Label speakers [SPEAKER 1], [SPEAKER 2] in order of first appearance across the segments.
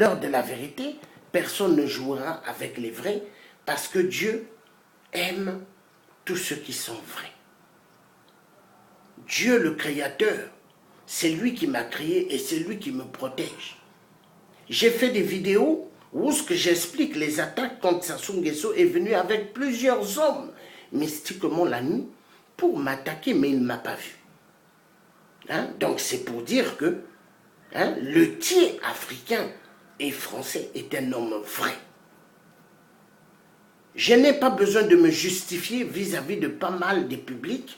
[SPEAKER 1] L'heure de la vérité, personne ne jouera avec les vrais parce que Dieu aime tous ceux qui sont vrais. Dieu le Créateur, c'est lui qui m'a créé et c'est lui qui me protège. J'ai fait des vidéos où j'explique les attaques contre Sassou Nguesso est venu avec plusieurs hommes mystiquement la nuit pour m'attaquer, mais il ne m'a pas vu. Donc c'est pour dire que le tiers africain et français est un homme vrai. Je n'ai pas besoin de me justifier vis-à-vis de pas mal des publics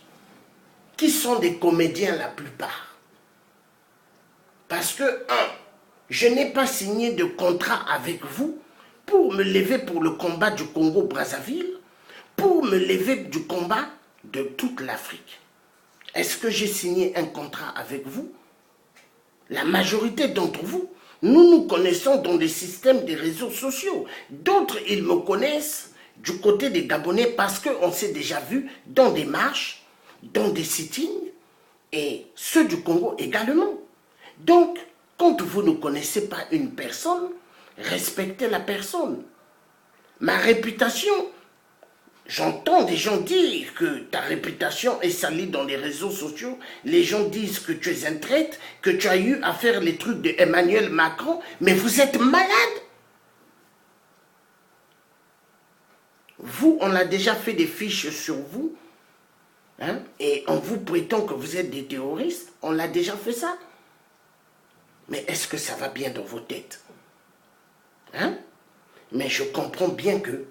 [SPEAKER 1] qui sont des comédiens la plupart. Parce que, je n'ai pas signé de contrat avec vous pour me lever pour le combat du Congo-Brazzaville, pour me lever du combat de toute l'Afrique. Est-ce que j'ai signé un contrat avec vous? La majorité d'entre vous, nous nous connaissons dans les systèmes des réseaux sociaux. D'autres, ils me connaissent du côté des Gabonais parce qu'on s'est déjà vu dans des marches, dans des sittings, et ceux du Congo également. Donc, quand vous ne connaissez pas une personne, respectez la personne. Ma réputation, j'entends des gens dire que ta réputation est salie dans les réseaux sociaux. Les gens disent que tu es un traître, que tu as eu à faire les trucs de Emmanuel Macron, mais vous êtes malade. Vous, on a déjà fait des fiches sur vous, et en vous prétend que vous êtes des terroristes. On l'a déjà fait ça. Mais est-ce que ça va bien dans vos têtes? Mais je comprends bien que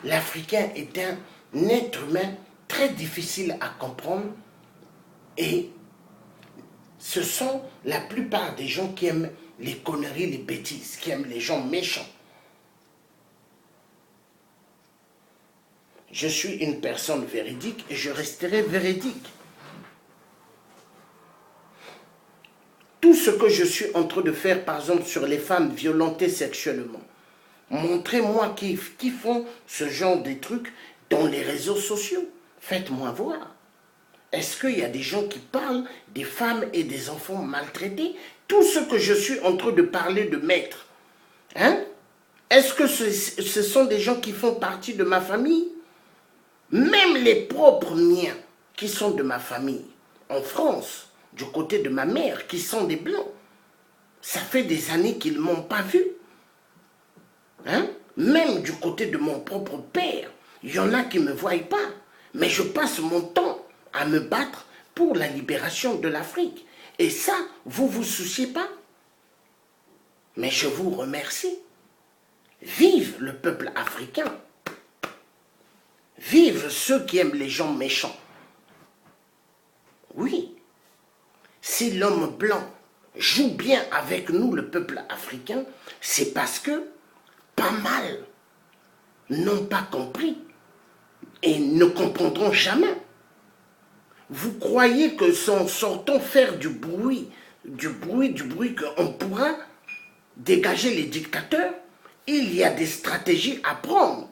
[SPEAKER 1] l'Africain est un être humain très difficile à comprendre et ce sont la plupart des gens qui aiment les conneries, les bêtises, qui aiment les gens méchants. Je suis une personne véridique et je resterai véridique. Tout ce que je suis en train de faire, par exemple, sur les femmes violentées sexuellement, montrez-moi qui font ce genre de trucs dans les réseaux sociaux. Faites-moi voir. Est-ce qu'il y a des gens qui parlent des femmes et des enfants maltraités? Tout ce que je suis en train de parler de maître, est-ce que ce sont des gens qui font partie de ma famille? Même les propres miens qui sont de ma famille, en France, du côté de ma mère, qui sont des blancs, ça fait des années qu'ils ne m'ont pas vu. Même du côté de mon propre père, il y en a qui ne me voient pas. Mais je passe mon temps à me battre pour la libération de l'Afrique. Et ça, vous ne vous souciez pas? Mais je vous remercie. Vive le peuple africain. Vive ceux qui aiment les gens méchants. Oui, si l'homme blanc joue bien avec nous, le peuple africain, c'est parce que pas mal n'ont pas compris et ne comprendront jamais. Vous croyez que sans sortant faire du bruit qu'on pourra dégager les dictateurs? Il y a des stratégies à prendre.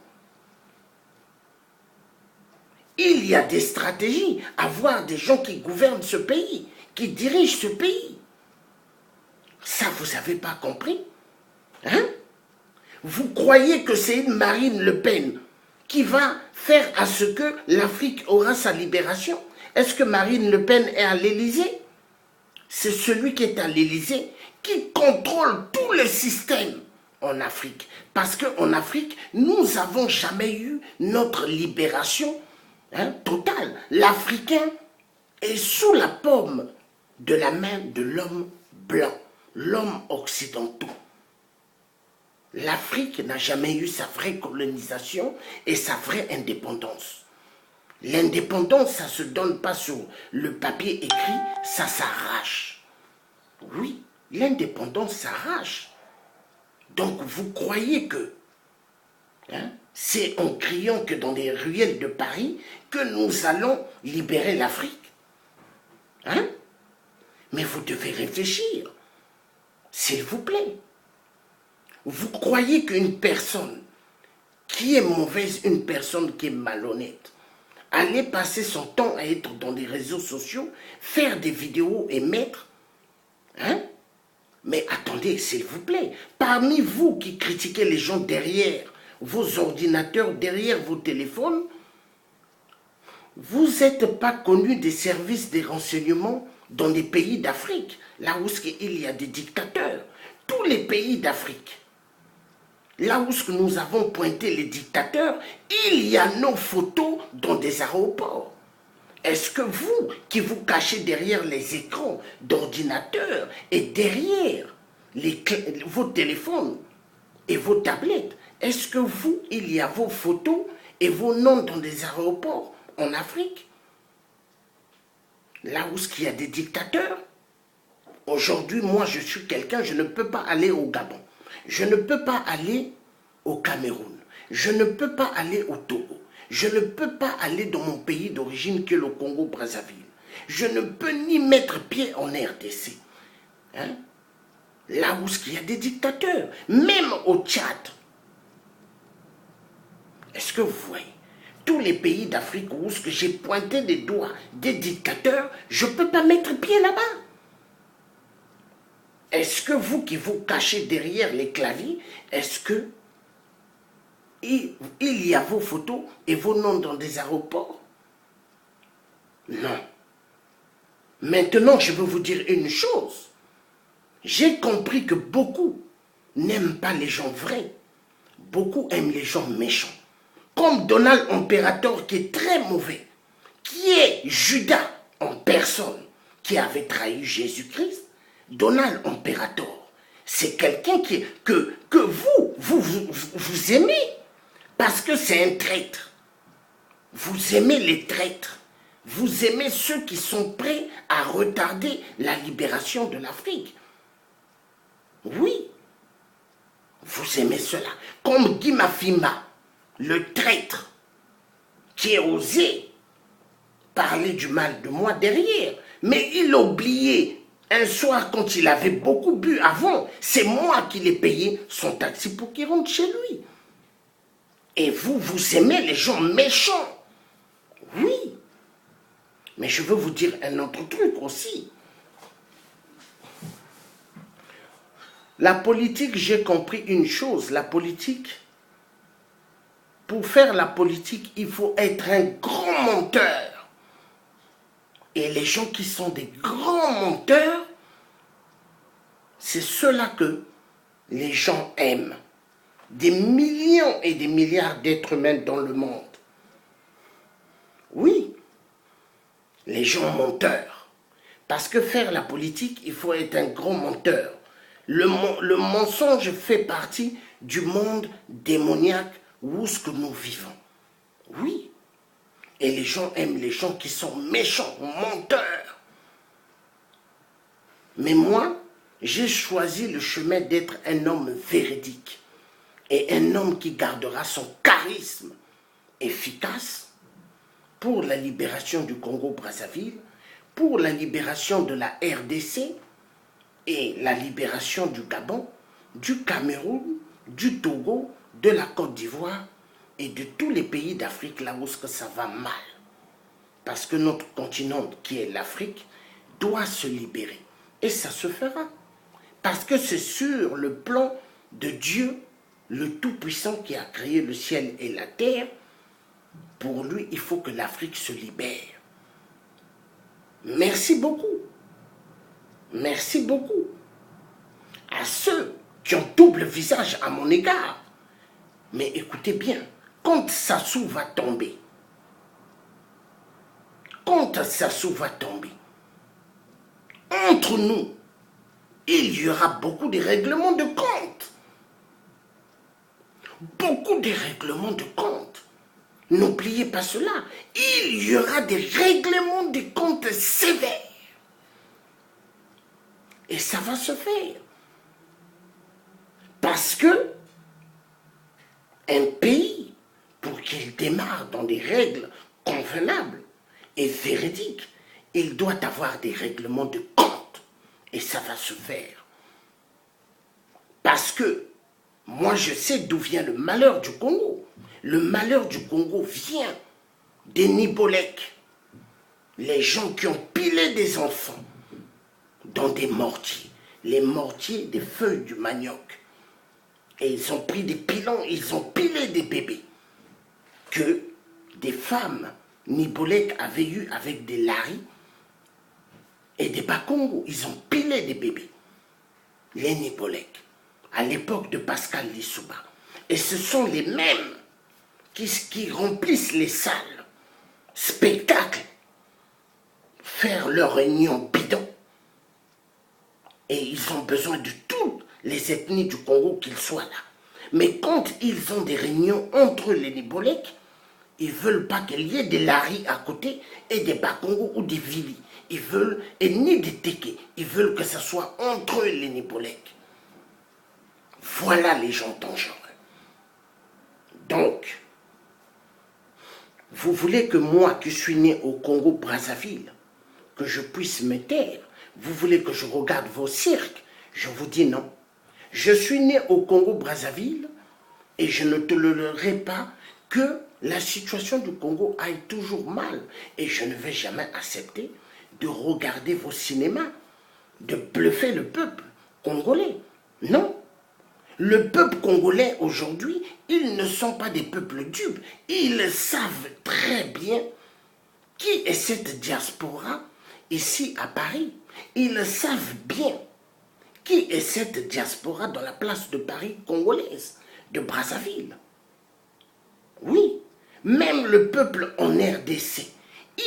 [SPEAKER 1] Il y a des stratégies à voir des gens qui gouvernent ce pays, qui dirigent ce pays. Ça, vous n'avez pas compris? Vous croyez que c'est une Marine Le Pen qui va faire à ce que l'Afrique aura sa libération? Est-ce que Marine Le Pen est à l'Élysée? C'est celui qui est à l'Élysée qui contrôle tout le système en Afrique. Parce qu'en Afrique, nous n'avons jamais eu notre libération totale. L'Africain est sous la paume de la main de l'homme blanc, l'homme occidental. L'Afrique n'a jamais eu sa vraie colonisation et sa vraie indépendance. L'indépendance, ça ne se donne pas sur le papier écrit, ça s'arrache. Oui, l'indépendance s'arrache. Donc vous croyez que c'est en criant que dans les ruelles de Paris que nous allons libérer l'Afrique? Mais vous devez réfléchir, s'il vous plaît. Vous croyez qu'une personne qui est mauvaise, une personne qui est malhonnête, aller passer son temps à être dans les réseaux sociaux, faire des vidéos et mettre, Mais attendez, s'il vous plaît, parmi vous qui critiquez les gens derrière vos ordinateurs, derrière vos téléphones, vous n'êtes pas connu des services des renseignements dans les pays d'Afrique, là où il y a des dictateurs. Tous les pays d'Afrique, là où nous avons pointé les dictateurs, il y a nos photos dans des aéroports. Est-ce que vous, qui vous cachez derrière les écrans d'ordinateurs et derrière vos téléphones et vos tablettes, est-ce que vous, il y a vos photos et vos noms dans des aéroports en Afrique? Là où il y a des dictateurs? Aujourd'hui, moi, je suis quelqu'un, je ne peux pas aller au Gabon. Je ne peux pas aller au Cameroun. Je ne peux pas aller au Togo. Je ne peux pas aller dans mon pays d'origine qui est le Congo-Brazzaville. Je ne peux ni mettre pied en RDC. Hein? Là où il y a des dictateurs. Même au Tchad. Est-ce que vous voyez? Tous les pays d'Afrique où j'ai pointé des doigts des dictateurs, je ne peux pas mettre pied là-bas. Est-ce que vous qui vous cachez derrière les claviers, est-ce que il y a vos photos et vos noms dans des aéroports? Non. Maintenant, je veux vous dire une chose. J'ai compris que beaucoup n'aiment pas les gens vrais. Beaucoup aiment les gens méchants. Comme Donald Imperator qui est très mauvais, qui est Judas en personne, qui avait trahi Jésus-Christ. Donald Imperator, c'est quelqu'un que vous aimez, parce que c'est un traître. Vous aimez les traîtres. Vous aimez ceux qui sont prêts à retarder la libération de l'Afrique. Oui, vous aimez cela. Comme Guy Mafimba, le traître, qui a osé parler du mal de moi derrière, mais il a oublié. Un soir, quand il avait beaucoup bu avant, c'est moi qui l'ai payé son taxi pour qu'il rentre chez lui. Et vous aimez les gens méchants. Oui. Mais je veux vous dire un autre truc aussi. La politique, j'ai compris une chose. La politique, pour faire la politique, il faut être un grand menteur. Et les gens qui sont des grands menteurs, c'est ceux-là que les gens aiment. Des millions et des milliards d'êtres humains dans le monde. Oui, les gens menteurs. Parce que faire la politique, il faut être un grand menteur. Le mensonge fait partie du monde démoniaque où ce que nous vivons. Oui. Et les gens aiment les gens qui sont méchants, menteurs. Mais moi, j'ai choisi le chemin d'être un homme véridique. Et un homme qui gardera son charisme efficace pour la libération du Congo-Brazzaville, pour la libération de la RDC et la libération du Gabon, du Cameroun, du Togo, de la Côte d'Ivoire et de tous les pays d'Afrique là où ça va mal. Parce que notre continent, qui est l'Afrique, doit se libérer. Et ça se fera. Parce que c'est sur le plan de Dieu, le Tout-Puissant qui a créé le ciel et la terre. Pour lui, il faut que l'Afrique se libère. Merci beaucoup. Merci beaucoup. À ceux qui ont double visage à mon égard. Mais écoutez bien, quand Sassou va tomber, entre nous, il y aura beaucoup de règlements de compte. Beaucoup de règlements de compte. N'oubliez pas cela. Il y aura des règlements de compte sévères. Et ça va se faire. Parce que un pays, pour qu'il démarre dans des règles convenables et véridiques, il doit avoir des règlements de compte. Et ça va se faire. Parce que moi, je sais d'où vient le malheur du Congo. Le malheur du Congo vient des Nibolèques. Les gens qui ont pilé des enfants dans des mortiers. les mortiers des feuilles du manioc. Et ils ont pris des pilons, ils ont pilé des bébés que des femmes Nibolek avaient eu avec des laris et des Bakongo. Ils ont pilé des bébés, les Nibolek, à l'époque de Pascal Lissouba. Et ce sont les mêmes qui remplissent les salles, spectacles, faire leurs réunions bidons. Et ils ont besoin de toutes les ethnies du Congo qu'ils soient là. Mais quand ils ont des réunions entre les Nibolek, ils ne veulent pas qu'il y ait des Laris à côté et des Bakongo ou des Vili. Ils veulent, et ni des Teke, ils veulent que ça soit entre eux les Nibolek. Voilà les gens dangereux. Donc, vous voulez que moi, qui suis né au Congo-Brazzaville, que je puisse me taire? Vous voulez que je regarde vos cirques? Je vous dis non. Je suis né au Congo-Brazzaville et je ne tolérerai pas que la situation du Congo aille toujours mal. Et je ne vais jamais accepter de regarder vos cinémas, de bluffer le peuple congolais. Non. Le peuple congolais aujourd'hui, ils ne sont pas des peuples dupes. Ils savent très bien qui est cette diaspora ici à Paris. Ils savent bien qui est cette diaspora dans la place de Paris congolaise, de Brazzaville. Oui, même le peuple en RDC,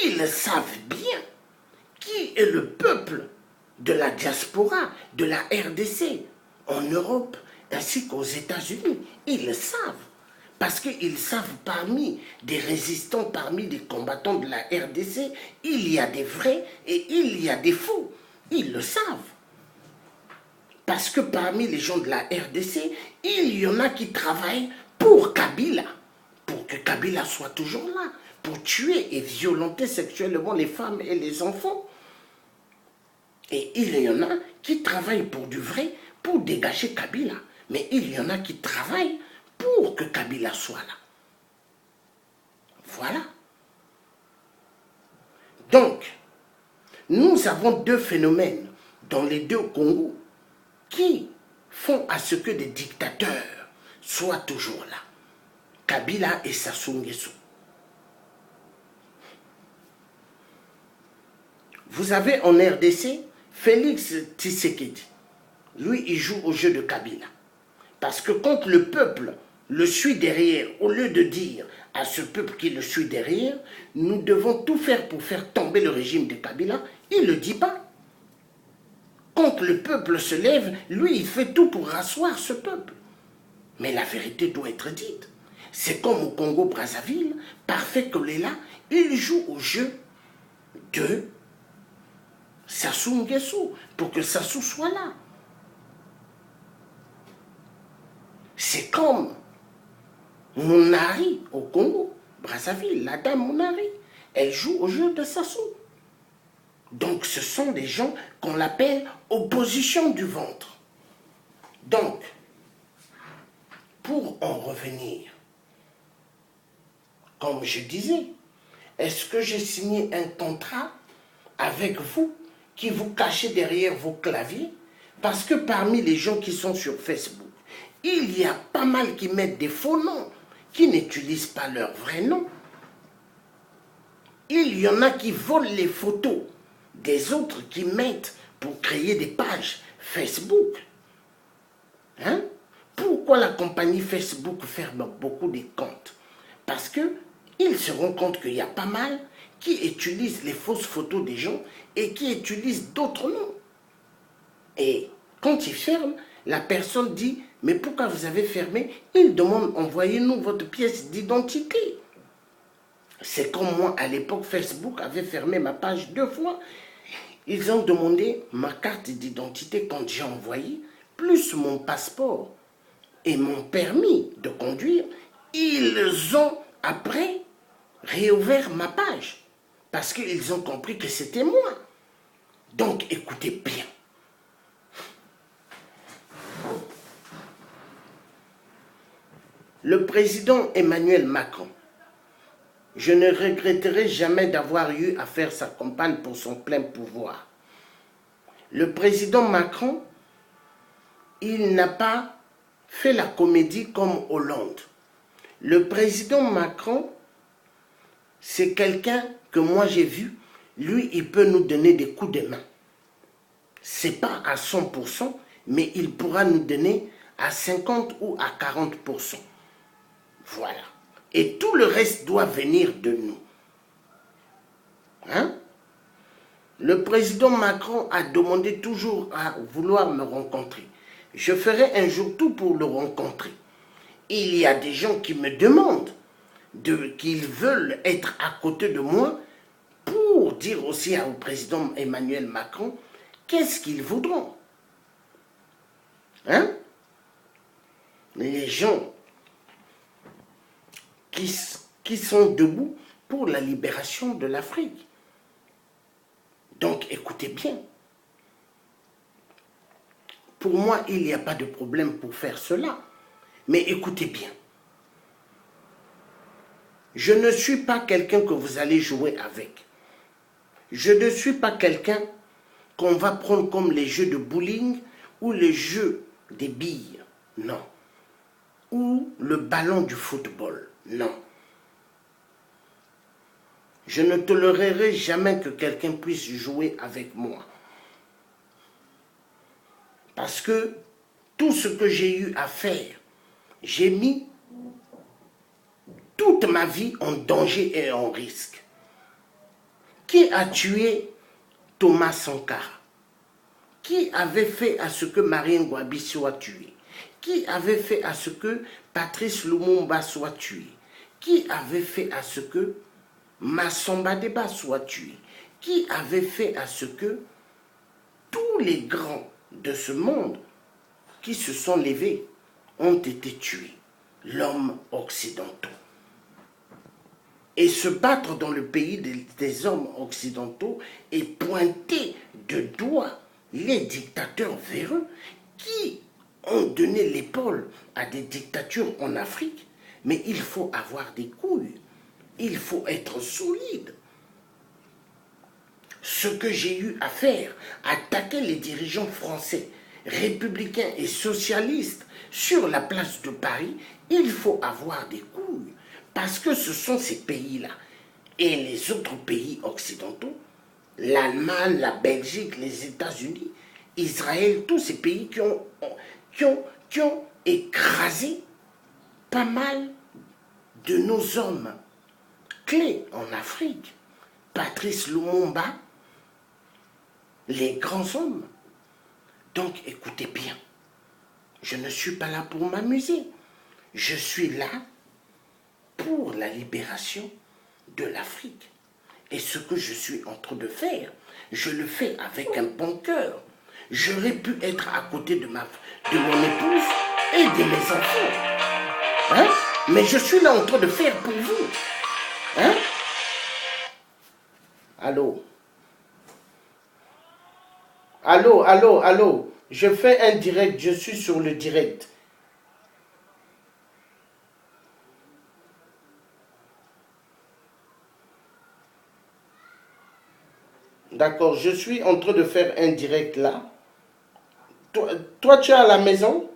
[SPEAKER 1] ils savent bien qui est le peuple de la diaspora, de la RDC, en Europe, ainsi qu'aux États-Unis. Ils le savent. Parce qu'ils savent parmi des résistants, parmi des combattants de la RDC, il y a des vrais et il y a des faux. Ils le savent. Parce que parmi les gens de la RDC, il y en a qui travaillent pour Kabila. Pour que Kabila soit toujours là. Pour tuer et violenter sexuellement les femmes et les enfants. Et il y en a qui travaillent pour du vrai, pour dégager Kabila. Mais il y en a qui travaillent pour que Kabila soit là. Voilà. Donc, nous avons deux phénomènes dans les deux Congos qui font à ce que des dictateurs soient toujours là. Kabila et Sassou Nguesso. Vous avez en RDC Félix Tshisekedi. Lui, il joue au jeu de Kabila. Parce que quand le peuple le suit derrière, au lieu de dire à ce peuple qui le suit derrière, nous devons tout faire pour faire tomber le régime de Kabila, il ne le dit pas. Quand le peuple se lève, lui, il fait tout pour rasseoir ce peuple. Mais la vérité doit être dite. C'est comme au Congo-Brazzaville, Parfait Kolela, il joue au jeu de Sassou Nguesso, pour que Sassou soit là. C'est comme Mounari au Congo, Brazzaville, la dame Mounari, elle joue au jeu de Sassou. Donc ce sont des gens qu'on appelle opposition du ventre. Donc, pour en revenir, comme je disais, est-ce que j'ai signé un contrat avec vous qui vous cachez derrière vos claviers? Parce que parmi les gens qui sont sur Facebook, il y a pas mal qui mettent des faux noms, qui n'utilisent pas leur vrai nom. Il y en a qui volent les photos des autres qui mettent pour créer des pages Facebook. Hein? Pourquoi la compagnie Facebook ferme beaucoup de comptes? Parce qu'ils se rendent compte qu'il y a pas mal qui utilisent les fausses photos des gens et qui utilisent d'autres noms. Et quand ils ferment, la personne dit « Mais pourquoi vous avez fermé ?» Il demande « Envoyez-nous votre pièce d'identité. » C'est comme moi, à l'époque, Facebook avait fermé ma page 2 fois. Ils ont demandé ma carte d'identité quand j'ai envoyé, plus mon passeport et mon permis de conduire. Ils ont, après, réouvert ma page parce qu'ils ont compris que c'était moi. Donc, écoutez bien. Le président Emmanuel Macron, je ne regretterai jamais d'avoir eu à faire sa campagne pour son plein pouvoir. Le président Macron il n'a pas fait la comédie comme Hollande. Le président Macron, c'est quelqu'un que moi j'ai vu, lui, il peut nous donner des coups de main. Ce n'est pas à 100%, mais il pourra nous donner à 50 ou à 40%. Voilà. Et tout le reste doit venir de nous. Hein? Le président Macron a demandé toujours à vouloir me rencontrer. Je ferai un jour tout pour le rencontrer. Il y a des gens qui me demandent qu'ils veulent être à côté de moi pour dire aussi au président Emmanuel Macron qu'est-ce qu'ils voudront. Hein? Les gens qui sont debout pour la libération de l'Afrique. Donc écoutez bien. Pour moi, il n'y a pas de problème pour faire cela. Mais écoutez bien. Je ne suis pas quelqu'un que vous allez jouer avec. Je ne suis pas quelqu'un qu'on va prendre comme les jeux de bowling ou les jeux des billes. Non. Ou le ballon du football. Non. Je ne tolérerai jamais que quelqu'un puisse jouer avec moi. Parce que tout ce que j'ai eu à faire, j'ai mis toute ma vie en danger et en risque. Qui a tué Thomas Sankara? Qui avait fait à ce que Marien Ngouabi soit tué? Qui avait fait à ce que Patrice Lumumba soit tué? Qui avait fait à ce que Massamba Deba soit tué? Qui avait fait à ce que tous les grands de ce monde qui se sont levés ont été tués? L'homme occidental. Et se battre dans le pays des hommes occidentaux et pointer de doigt les dictateurs véreux qui ont donné l'épaule à des dictatures en Afrique. Mais il faut avoir des couilles. Il faut être solide. Ce que j'ai eu à faire, attaquer les dirigeants français, républicains et socialistes sur la place de Paris, il faut avoir des couilles. Parce que ce sont ces pays-là et les autres pays occidentaux, l'Allemagne, la Belgique, les États-Unis, Israël, tous ces pays qui ont écrasé pas mal de nos hommes clés en Afrique. Patrice Lumumba, les grands hommes. Donc écoutez bien, je ne suis pas là pour m'amuser. Je suis là pour la libération de l'Afrique. Et ce que je suis en train de faire, je le fais avec un bon cœur. J'aurais pu être à côté de mon épouse et de mes enfants. Hein? Mais je suis là en train de faire pour vous. Hein? Allô? Allô, allô, allô? Je fais un direct, je suis sur le direct. D'accord, je suis en train de faire un direct là. Toi, tu es à la maison?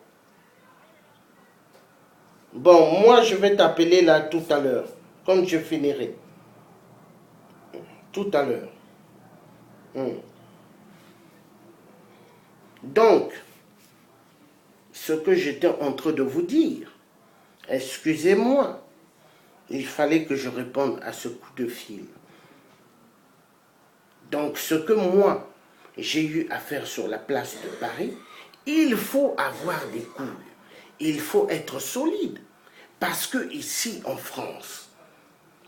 [SPEAKER 1] Bon, moi, je vais t'appeler là tout à l'heure, quand je finirai. Tout à l'heure. Donc, ce que j'étais en train de vous dire, excusez-moi, il fallait que je réponde à ce coup de fil. Donc, ce que moi, j'ai eu à faire sur la place de Paris, il faut avoir des couilles. Il faut être solide. Parce que ici, en France,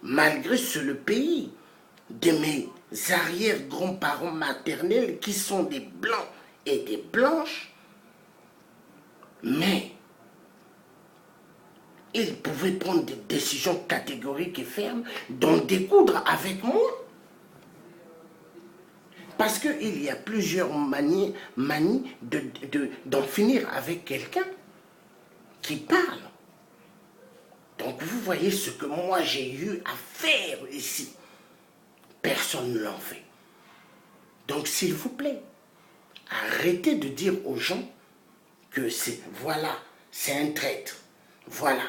[SPEAKER 1] malgré ce le pays de mes arrière-grands-parents maternels qui sont des blancs et des blanches, mais ils pouvaient prendre des décisions catégoriques et fermes d'en découdre avec moi. Parce qu'il y a plusieurs manies d'en finir avec quelqu'un qui parle. Donc vous voyez ce que moi j'ai eu à faire ici. Personne ne l'en fait. Donc s'il vous plaît, arrêtez de dire aux gens que c'est, voilà, c'est un traître. Voilà,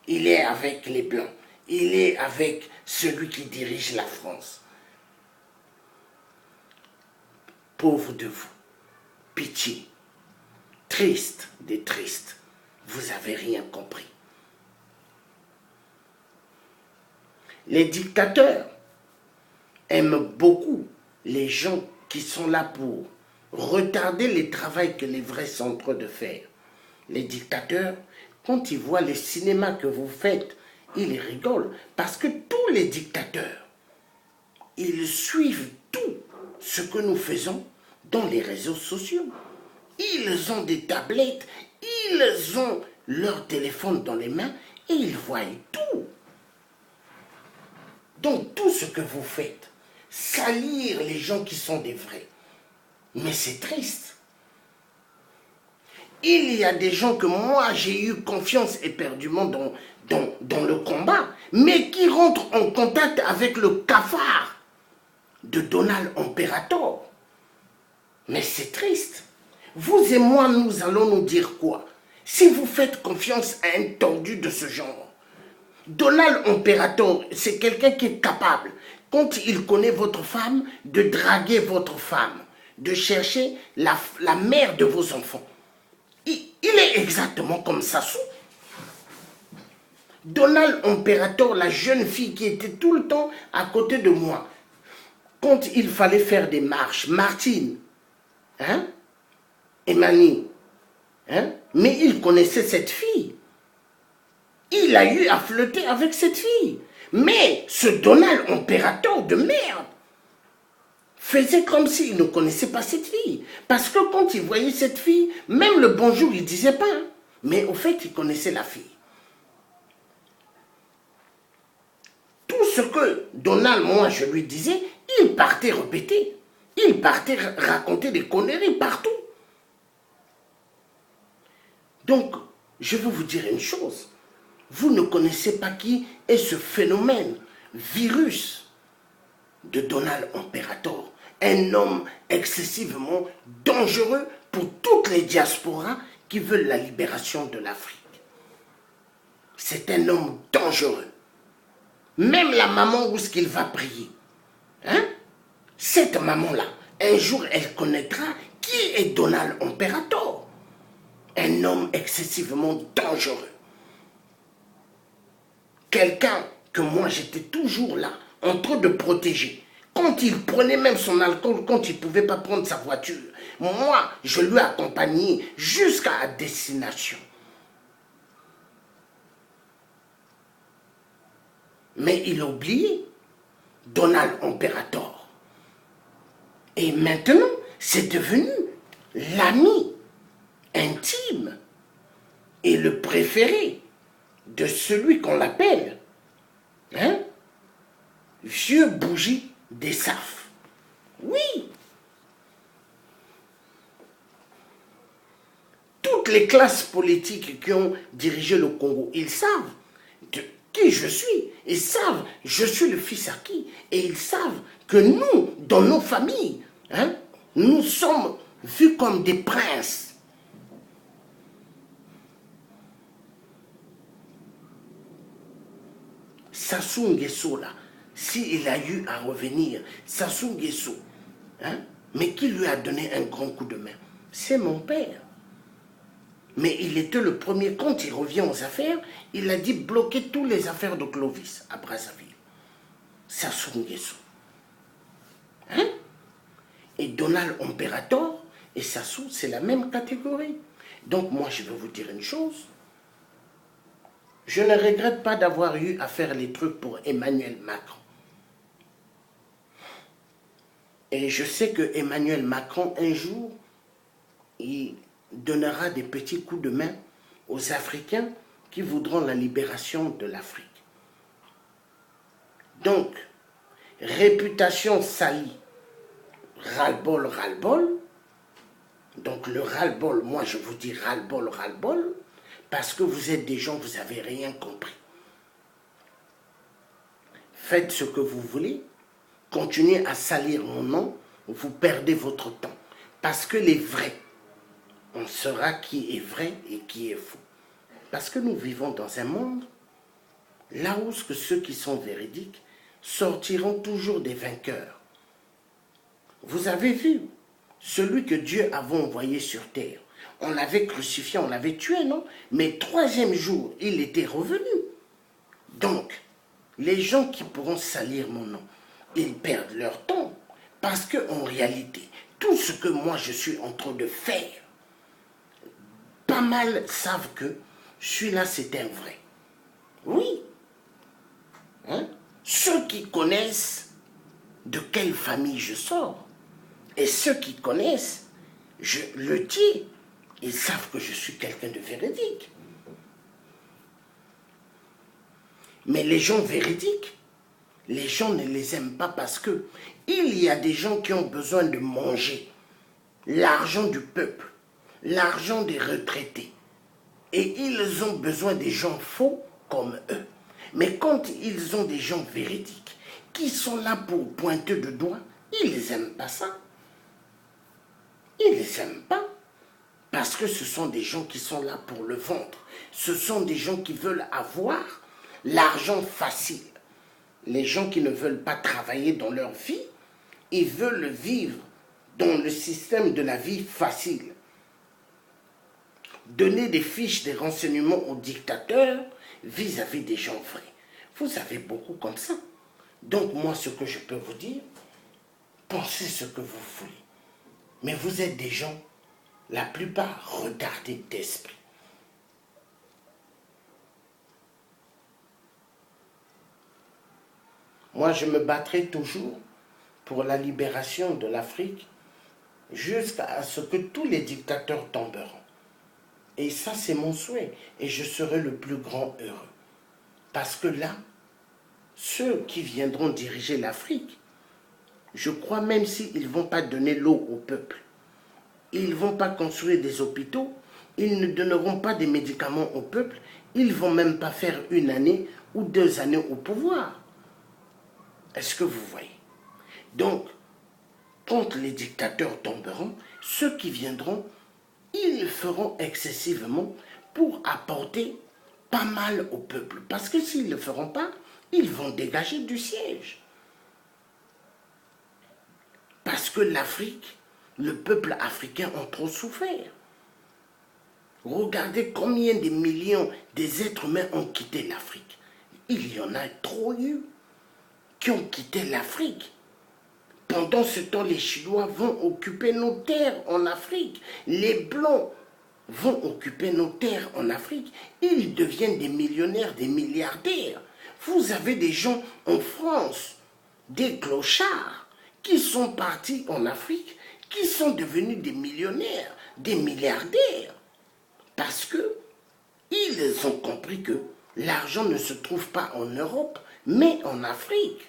[SPEAKER 1] il est avec les Blancs. Il est avec celui qui dirige la France. Pauvre de vous, pitié, triste des tristes, vous n'avez rien compris. Les dictateurs aiment beaucoup les gens qui sont là pour retarder les travaux que les vrais sont en train de faire. Les dictateurs, quand ils voient les cinémas que vous faites, ils rigolent parce que tous les dictateurs, ils suivent tout ce que nous faisons dans les réseaux sociaux. Ils ont des tablettes, ils ont leur téléphone dans les mains et ils voient tout. Donc tout ce que vous faites, salir les gens qui sont des vrais, mais c'est triste. Il y a des gens que moi j'ai eu confiance éperdument dans le combat, mais qui rentrent en contact avec le cafard de Donald Imperator. Mais c'est triste. Vous et moi, nous allons nous dire quoi? Si vous faites confiance à un tordu de ce genre, Donald Imperator, c'est quelqu'un qui est capable, quand il connaît votre femme, de draguer votre femme, de chercher la mère de vos enfants. Il est exactement comme Sassou. Donald Imperator, la jeune fille qui était tout le temps à côté de moi, quand il fallait faire des marches, Martine, hein, Emmanuel, hein, mais il connaissait cette fille. Il a eu à flirter avec cette fille. Mais ce Donald Imperator de merde faisait comme s'il ne connaissait pas cette fille. Parce que quand il voyait cette fille, même le bonjour, il ne disait pas. Hein. Mais au fait, il connaissait la fille. Tout ce que Donald, moi, je lui disais, il partait répéter. Il partait raconter des conneries partout. Donc, je veux vous dire une chose. Vous ne connaissez pas qui est ce phénomène, virus de Donald Imperator. Un homme excessivement dangereux pour toutes les diasporas qui veulent la libération de l'Afrique. C'est un homme dangereux. Même la maman où est-ce qu'il va prier, hein? Cette maman-là, un jour, elle connaîtra qui est Donald Imperator. Un homme excessivement dangereux. Quelqu'un que moi, j'étais toujours là, en train de protéger. Quand il prenait même son alcool, quand il ne pouvait pas prendre sa voiture, moi, je lui accompagnais jusqu'à la destination. Mais il a oublié Donald Imperator. Et maintenant, c'est devenu l'ami intime et le préféré de celui qu'on l'appelle, hein, vieux bougie des SAF. Oui. Toutes les classes politiques qui ont dirigé le Congo, ils savent de qui je suis. Ils savent, je suis le fils à qui. Et ils savent que nous, dans nos familles, hein, nous sommes vus comme des princes. Sassou Nguesso, là, s'il a eu à revenir, Sassou Nguesso, hein, mais qui lui a donné un grand coup de main? C'est mon père. Mais il était le premier, quand il revient aux affaires, il a dit bloquer toutes les affaires de Clovis à Brazzaville. Sassou Nguesso. Hein? Et Donald Imperator et Sassou, c'est la même catégorie. Donc moi, je vais vous dire une chose. Je ne regrette pas d'avoir eu à faire les trucs pour Emmanuel Macron. Et je sais que Emmanuel Macron, un jour, il donnera des petits coups de main aux Africains qui voudront la libération de l'Afrique. Donc, réputation salie, ras-le-bol, ras-le-bol. Donc le ras-le-bol, moi je vous dis ras-le-bol, ras-le-bol, parce que vous êtes des gens, vous n'avez rien compris. Faites ce que vous voulez, continuez à salir mon nom, vous perdez votre temps. Parce que les vrais, on saura qui est vrai et qui est faux. Parce que nous vivons dans un monde là où ceux qui sont véridiques sortiront toujours des vainqueurs. Vous avez vu, celui que Dieu avait envoyé sur terre, on l'avait crucifié, on l'avait tué, non? Mais troisième jour, il était revenu. Donc, les gens qui pourront salir mon nom, ils perdent leur temps. Parce qu'en réalité, tout ce que moi je suis en train de faire, pas mal savent que celui-là c'est un vrai. Oui. Hein? Ceux qui connaissent de quelle famille je sors, et ceux qui connaissent, je le dis, ils savent que je suis quelqu'un de véridique. Mais les gens véridiques, les gens ne les aiment pas parce que il y a des gens qui ont besoin de manger l'argent du peuple, l'argent des retraités. Et ils ont besoin des gens faux comme eux. Mais quand ils ont des gens véridiques qui sont là pour pointer de doigt, ils n'aiment pas ça. Ils les aiment pas. Parce que ce sont des gens qui sont là pour le vendre. Ce sont des gens qui veulent avoir l'argent facile. Les gens qui ne veulent pas travailler dans leur vie, ils veulent vivre dans le système de la vie facile. Donner des fiches de renseignements aux dictateurs vis-à-vis des gens vrais. Vous avez beaucoup comme ça. Donc moi, ce que je peux vous dire, pensez ce que vous voulez. Mais vous êtes des gens, la plupart, retardés d'esprit. Moi, je me battrai toujours pour la libération de l'Afrique jusqu'à ce que tous les dictateurs tomberont. Et ça, c'est mon souhait. Et je serai le plus grand heureux. Parce que là, ceux qui viendront diriger l'Afrique, je crois même s'ils ne vont pas donner l'eau au peuple, ils ne vont pas construire des hôpitaux, ils ne donneront pas des médicaments au peuple, ils ne vont même pas faire 1 année ou 2 années au pouvoir. Est-ce que vous voyez? Donc, quand les dictateurs tomberont, ceux qui viendront, ils feront excessivement pour apporter pas mal au peuple. Parce que s'ils ne le feront pas, ils vont dégager du siège. Parce que l'Afrique, le peuple africain ont trop souffert. Regardez combien de millions des êtres humains ont quitté l'Afrique. Il y en a trop eu qui ont quitté l'Afrique. Pendant ce temps, les Chinois vont occuper nos terres en Afrique. Les Blancs vont occuper nos terres en Afrique. Ils deviennent des millionnaires, des milliardaires. Vous avez des gens en France, des clochards, qui sont partis en Afrique, qui sont devenus des millionnaires, des milliardaires. Parce que ils ont compris que l'argent ne se trouve pas en Europe, mais en Afrique.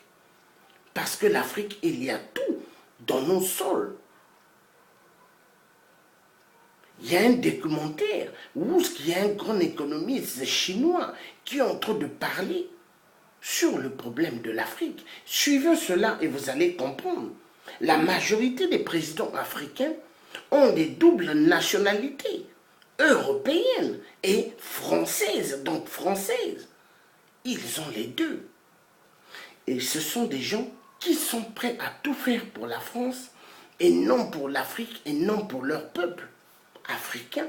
[SPEAKER 1] Parce que l'Afrique, il y a tout dans nos sols. Il y a un documentaire où il y a un grand économiste chinois qui est en train de parler sur le problème de l'Afrique. Suivez cela et vous allez comprendre. La majorité des présidents africains ont des doubles nationalités, européennes et françaises, donc françaises. Ils ont les deux. Et ce sont des gens qui sont prêts à tout faire pour la France et non pour l'Afrique et non pour leur peuple africain.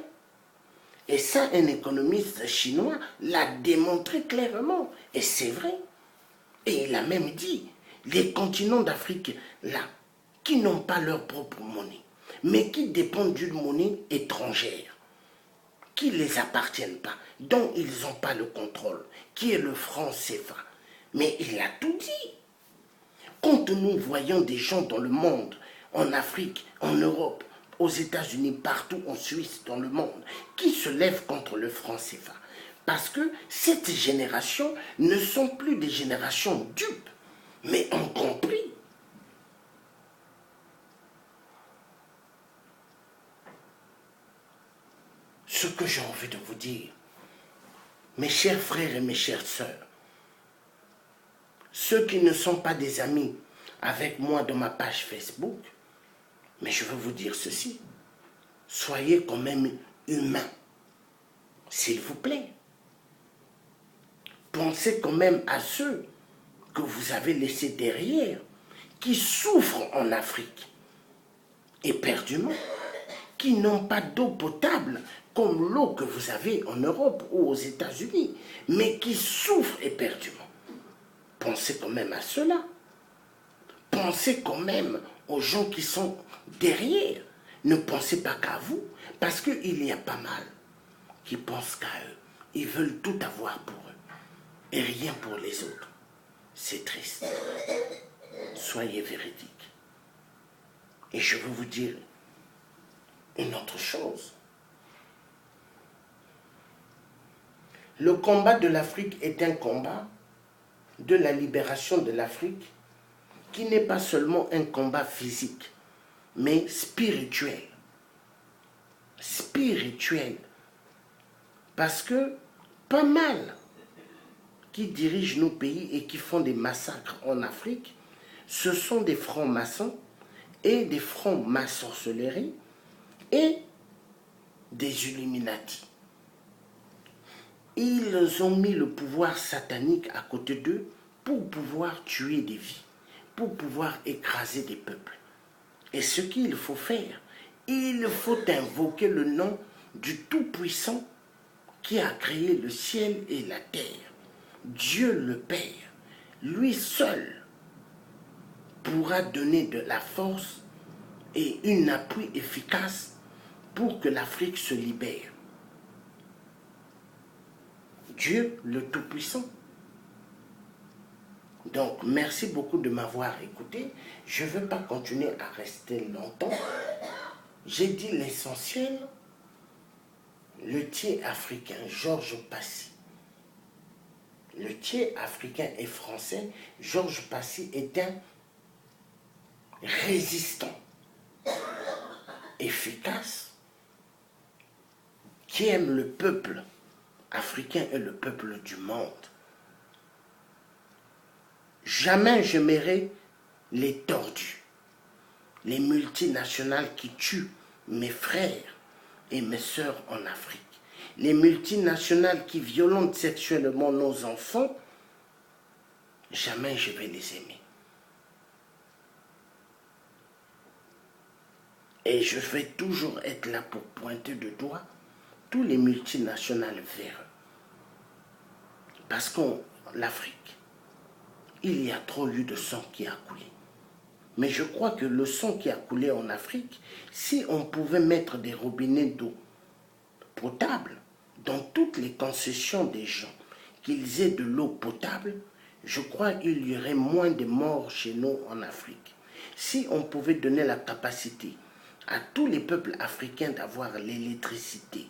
[SPEAKER 1] Et ça, un économiste chinois l'a démontré clairement. Et c'est vrai. Et il a même dit, les continents d'Afrique, là, qui n'ont pas leur propre monnaie, mais qui dépendent d'une monnaie étrangère, qui ne les appartiennent pas, dont ils n'ont pas le contrôle, qui est le franc CFA. Mais il a tout dit. Quand nous voyons des gens dans le monde, en Afrique, en Europe, aux États-Unis, partout en Suisse, dans le monde, qui se lèvent contre le franc CFA, parce que cette génération ne sont plus des générations dupes, mais ont compris. Ce que j'ai envie de vous dire, mes chers frères et mes chères sœurs, ceux qui ne sont pas des amis avec moi dans ma page Facebook, mais je veux vous dire ceci, soyez quand même humain, s'il vous plaît. Pensez quand même à ceux que vous avez laissés derrière, qui souffrent en Afrique, éperdument, qui n'ont pas d'eau potable comme l'eau que vous avez en Europe ou aux États-Unis, mais qui souffrent éperdument. Pensez quand même à cela. Pensez quand même aux gens qui sont derrière. Ne pensez pas qu'à vous, parce qu'il y a pas mal qui pensent qu'à eux. Ils veulent tout avoir pour eux et rien pour les autres. C'est triste. Soyez véridiques. Et je veux vous dire une autre chose. Le combat de l'Afrique est un combat de la libération de l'Afrique qui n'est pas seulement un combat physique, mais spirituel. Spirituel. Parce que pas mal qui dirigent nos pays et qui font des massacres en Afrique, ce sont des francs-maçons et des francs-maçonneries et des Illuminati. Ils ont mis le pouvoir satanique à côté d'eux pour pouvoir tuer des vies, pour pouvoir écraser des peuples. Et ce qu'il faut faire, il faut invoquer le nom du Tout-Puissant qui a créé le ciel et la terre. Dieu le Père, lui seul, pourra donner de la force et un appui efficace pour que l'Afrique se libère. Dieu le Tout-Puissant. Donc, merci beaucoup de m'avoir écouté. Je ne veux pas continuer à rester longtemps. J'ai dit l'essentiel. Le thier africain, Georges Passy. Le thier africain et français, Georges Passy est un résistant, efficace, qui aime le peuple africain et le peuple du monde. Jamais je m'aimerai les tordus, les multinationales qui tuent mes frères et mes sœurs en Afrique, les multinationales qui violentent sexuellement nos enfants. Jamais je vais les aimer. Et je vais toujours être là pour pointer du doigt tous les multinationales vers eux. Parce qu'en Afrique, il y a trop eu de sang qui a coulé. Mais je crois que le sang qui a coulé en Afrique, si on pouvait mettre des robinets d'eau potable dans toutes les concessions des gens, qu'ils aient de l'eau potable, je crois qu'il y aurait moins de morts chez nous en Afrique. Si on pouvait donner la capacité à tous les peuples africains d'avoir l'électricité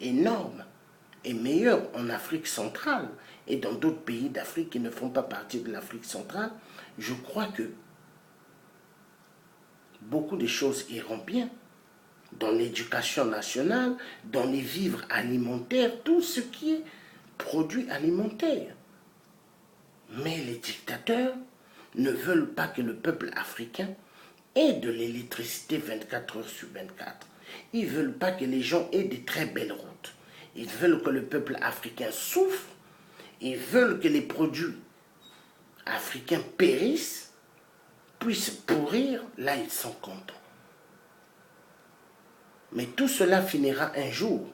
[SPEAKER 1] énorme et meilleure en Afrique centrale et dans d'autres pays d'Afrique qui ne font pas partie de l'Afrique centrale, je crois que beaucoup de choses iront bien dans l'éducation nationale, dans les vivres alimentaires, tout ce qui est produit alimentaire. Mais les dictateurs ne veulent pas que le peuple africain ait de l'électricité 24 heures sur 24. Ils ne veulent pas que les gens aient de très belles routes. Ils veulent que le peuple africain souffre. Ils veulent que les produits africains périssent, puissent pourrir. Là, ils sont contents. Mais tout cela finira un jour.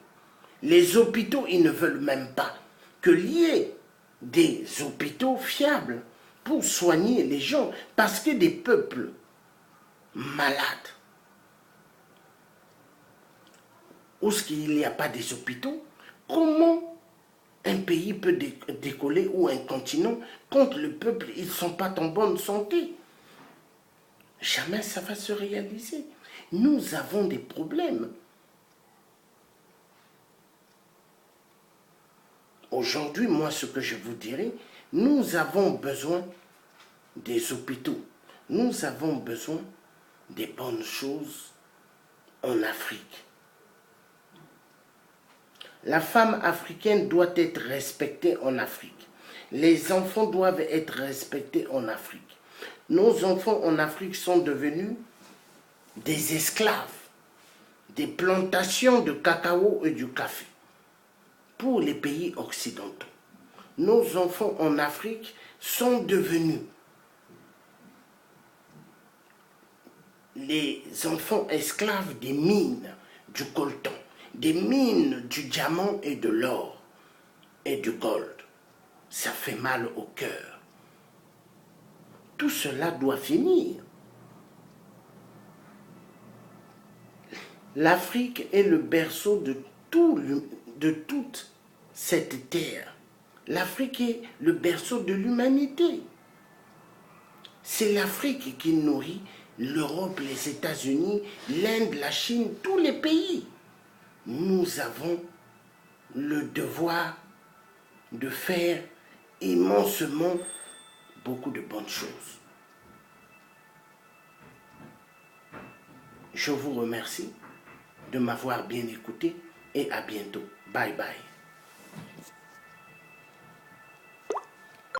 [SPEAKER 1] Les hôpitaux, ils ne veulent même pas qu'il y ait des hôpitaux fiables pour soigner les gens. Parce que des peuples malades, où est-ce qu'il n'y a pas des hôpitaux, comment un pays peut décoller ou un continent quand le peuple, ils ne sont pas en bonne santé? Jamais ça va se réaliser. Nous avons des problèmes. Aujourd'hui, moi, ce que je vous dirais, nous avons besoin des hôpitaux. Nous avons besoin des bonnes choses en Afrique. La femme africaine doit être respectée en Afrique. Les enfants doivent être respectés en Afrique. Nos enfants en Afrique sont devenus des esclaves des plantations de cacao et du café pour les pays occidentaux. Nos enfants en Afrique sont devenus les enfants esclaves des mines du coltan, des mines du diamant et de l'or et du gold. Ça fait mal au cœur. Tout cela doit finir. L'Afrique est le berceau de toute cette terre. L'Afrique est le berceau de l'humanité. C'est l'Afrique qui nourrit l'Europe, les États-Unis, l'Inde, la Chine, tous les pays. Nous avons le devoir de faire immensément beaucoup de bonnes choses. Je vous remercie de m'avoir bien écouté et à bientôt. Bye bye.